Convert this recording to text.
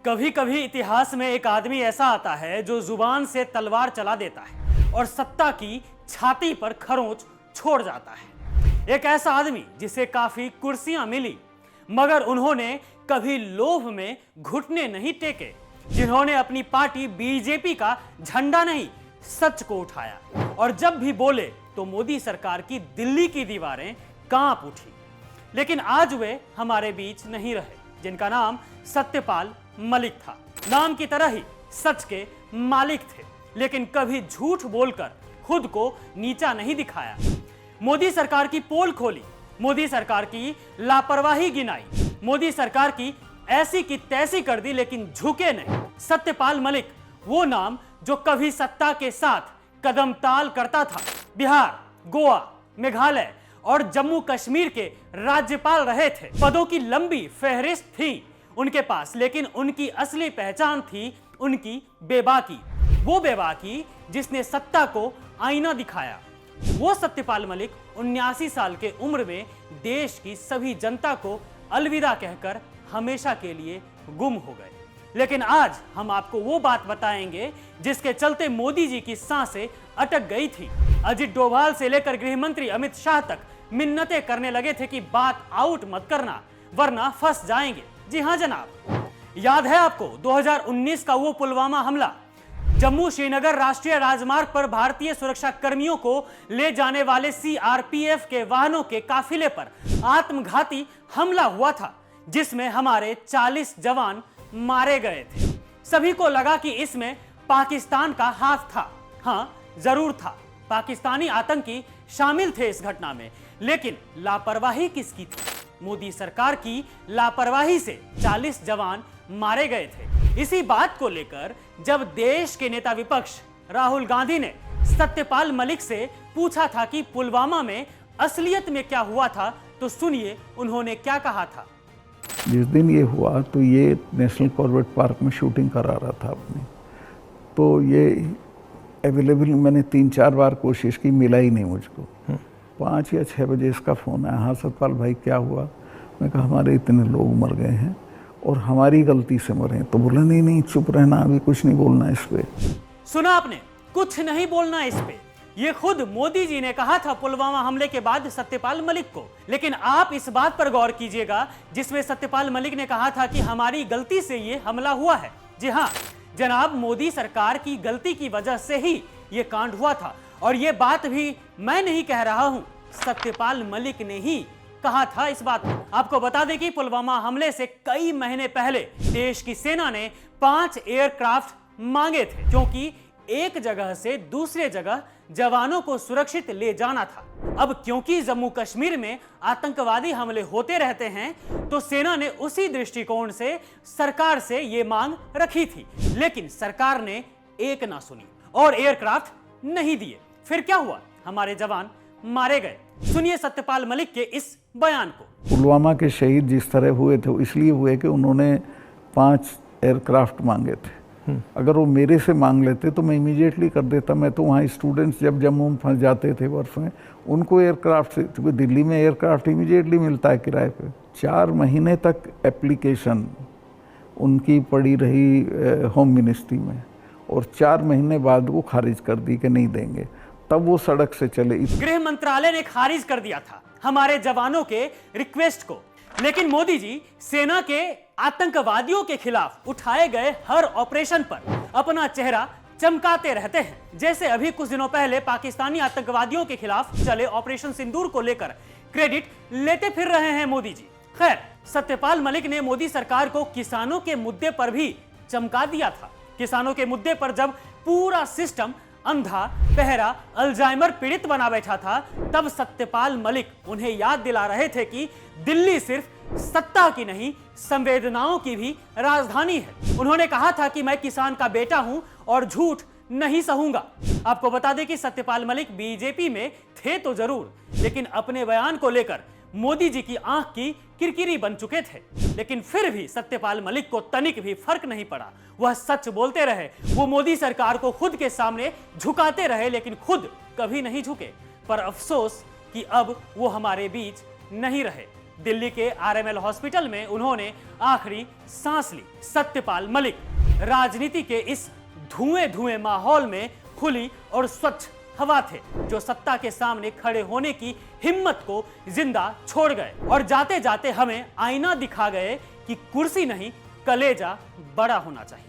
कभी कभी इतिहास में एक आदमी ऐसा आता है जो जुबान से तलवार चला देता है और सत्ता की छाती पर खरोंच छोड़ जाता है। एक ऐसा आदमी जिसे काफी कुर्सियां मिली मगर उन्होंने कभी लोभ में घुटने नहीं टेके, जिन्होंने अपनी पार्टी बीजेपी का झंडा नहीं सच को उठाया और जब भी बोले तो मोदी सरकार की दिल्ली की दीवारें कांप उठी। लेकिन आज वे हमारे बीच नहीं रहे, जिनका नाम सत्यपाल मलिक था। नाम की तरह ही सच के मालिक थे, लेकिन कभी झूठ बोलकर खुद को नीचा नहीं दिखाया। मोदी सरकार की पोल खोली, मोदी सरकार की लापरवाही गिनाई, मोदी सरकार की ऐसी की तैसी कर दी, लेकिन झुके नहीं। सत्यपाल मलिक वो नाम जो कभी सत्ता के साथ कदम ताल करता था। बिहार, गोवा, मेघालय और जम्मू कश्मीर के राज्यपाल रहे थे। पदों की लंबी फहरिस्त थी उनके पास, लेकिन उनकी असली पहचान थी उनकी बेबाकी। वो बेबाकी जिसने सत्ता को आईना दिखाया। वो सत्यपाल मलिक 79 साल के उम्र में देश की सभी जनता को अलविदा कहकर हमेशा के लिए गुम हो गए। लेकिन आज हम आपको वो बात बताएंगे जिसके चलते मोदी जी की सांसें अटक गई थी। अजित डोभाल से लेकर गृह मंत्री अमित शाह तक मिन्नतें करने लगे थे कि बात आउट मत करना वरना फंस जाएंगे। जी हां जनाब, याद है आपको 2019 का वो पुलवामा हमला? जम्मू श्रीनगर राष्ट्रीय राजमार्ग पर भारतीय सुरक्षा कर्मियों को ले जाने वाले सीआरपीएफ के वाहनों के काफिले पर आत्मघाती हमला हुआ था, जिसमें हमारे 40 जवान मारे गए थे। सभी को लगा कि इसमें पाकिस्तान का हाथ था। हां, जरूर था। पाकिस्तानी आतंकी शामिल थे इस घटना में, लेकिन लापरवाही किसकी थी? मोदी सरकार की लापरवाही से 40 जवान मारे गए थे। इसी बात को लेकर जब देश के नेता विपक्ष राहुल गांधी ने सत्यपाल मलिक से पूछा था कि पुलवामा में असलियत में क्या हुआ था, तो सुनिए उन्होंने क्या कहा था। जिस दिन ये हुआ तो ये नेशनल कॉर्बेट पार्क में शूटिंग करा रहा था अपनी, तो ये अवेलेबल मैंने 3-4 बार कोशिश की, मिला ही नहीं मुझको। 5 या 6 बजे इसका फ़ोन आया, हाँ सतपाल भाई क्या हुआ? मैं कहा हमारे इतने लोग मर गए हैं और हमारी गलती से मरे हैं। तो बोला नहीं चुप रहना, अभी कुछ नहीं बोलना इस पे। सुना आपने, कुछ नहीं बोलना इस पे। ये खुद मोदी जी ने कहा था पुलवामा हमले के बाद सत्यपाल मलिक को। लेकिन आप इस बात पर गौर कीजिएगा जिसमें सत्यपाल मलिक ने कहा था कि हमारी गलती से ये हमला हुआ है। जी हाँ जनाब, मोदी सरकार की गलती की वजह से ही ये कांड हुआ था और ये बात भी मैं नहीं कह रहा हूं, सत्यपाल मलिक ने ही कहा था इस बात को। आपको बता दें कि पुलवामा हमले से कई महीने पहले देश की सेना ने 5 एयरक्राफ्ट मांगे थे, क्योंकि एक जगह से दूसरे जगह जवानों को सुरक्षित ले जाना था। अब क्योंकि जम्मू कश्मीर में आतंकवादी हमले होते रहते हैं, तो सेना ने उसी दृष्टिकोण से सरकार से ये मांग रखी थी, लेकिन सरकार ने एक ना सुनी और एयरक्राफ्ट नहीं दिए। फिर क्या हुआ? हमारे जवान मारे गए। सुनिए सत्यपाल मलिक के इस बयान को। पुलवामा के शहीद जिस तरह हुए थे इसलिए हुए कि उन्होंने 5 एयरक्राफ्ट मांगे थे। अगर वो मेरे से मांग लेते तो मैं इमीडिएटली कर देता। मैं तो वहाँ स्टूडेंट्स जब जम्मू में फंस जाते थे बर्फ में, उनको एयरक्राफ्ट से, क्योंकि दिल्ली में एयरक्राफ्ट इमीडिएटली मिलता है किराए पे। 4 महीने तक एप्लीकेशन उनकी पड़ी रही होम मिनिस्ट्री में और 4 महीने बाद वो खारिज कर दी कि नहीं देंगे। तब वो सड़क से चले। गृह मंत्रालय ने खारिज कर दिया था हमारे जवानों के रिक्वेस्ट को, लेकिन मोदी जी सेना के आतंकवादियों के खिलाफ उठाए गए हर ऑपरेशन पर अपना चेहरा चमकाते रहते हैं। जैसे अभी कुछ दिनों पहले पाकिस्तानी आतंकवादियों के खिलाफ चले ऑपरेशन सिंदूर को लेकर क्रेडिट लेते फिर रहे हैं मोदी जी। खैर, सत्यपाल मलिक ने मोदी सरकार को किसानों के मुद्दे पर भी चमका दिया था। किसानों के मुद्दे पर जब पूरा सिस्टम अंधा, बहरा, अल्जाइमर पीड़ित बना बैठा था, तब सत्यपाल मलिक उन्हें याद दिला रहे थे कि दिल्ली सिर्फ सत्ता की नहीं, संवेदनाओं की भी राजधानी है। उन्होंने कहा था कि मैं किसान का बेटा हूं और झूठ नहीं सहूंगा। आपको बता दें कि सत्यपाल मलिक बीजेपी में थे तो जरूर, लेकिन अपने बयान को लेकर मोदी जी की आंख की किरकिरी बन चुके थे। लेकिन फिर भी सत्यपाल मलिक को तनिक भी फर्क नहीं पड़ा। वह सच बोलते रहे, वो मोदी सरकार को खुद के सामने झुकाते रहे, लेकिन खुद कभी नहीं झुके। पर अफसोस कि अब वो हमारे बीच नहीं रहे। दिल्ली के आरएमएल हॉस्पिटल में उन्होंने आखिरी सांस ली। सत्यपाल मलिक राजनीति के इस धुएं धुएं माहौल में खुली और स्वच्छ हवा थे, जो सत्ता के सामने खड़े होने की हिम्मत को जिंदा छोड़ गए और जाते जाते हमें आईना दिखा गए कि कुर्सी नहीं, कलेजा बड़ा होना चाहिए।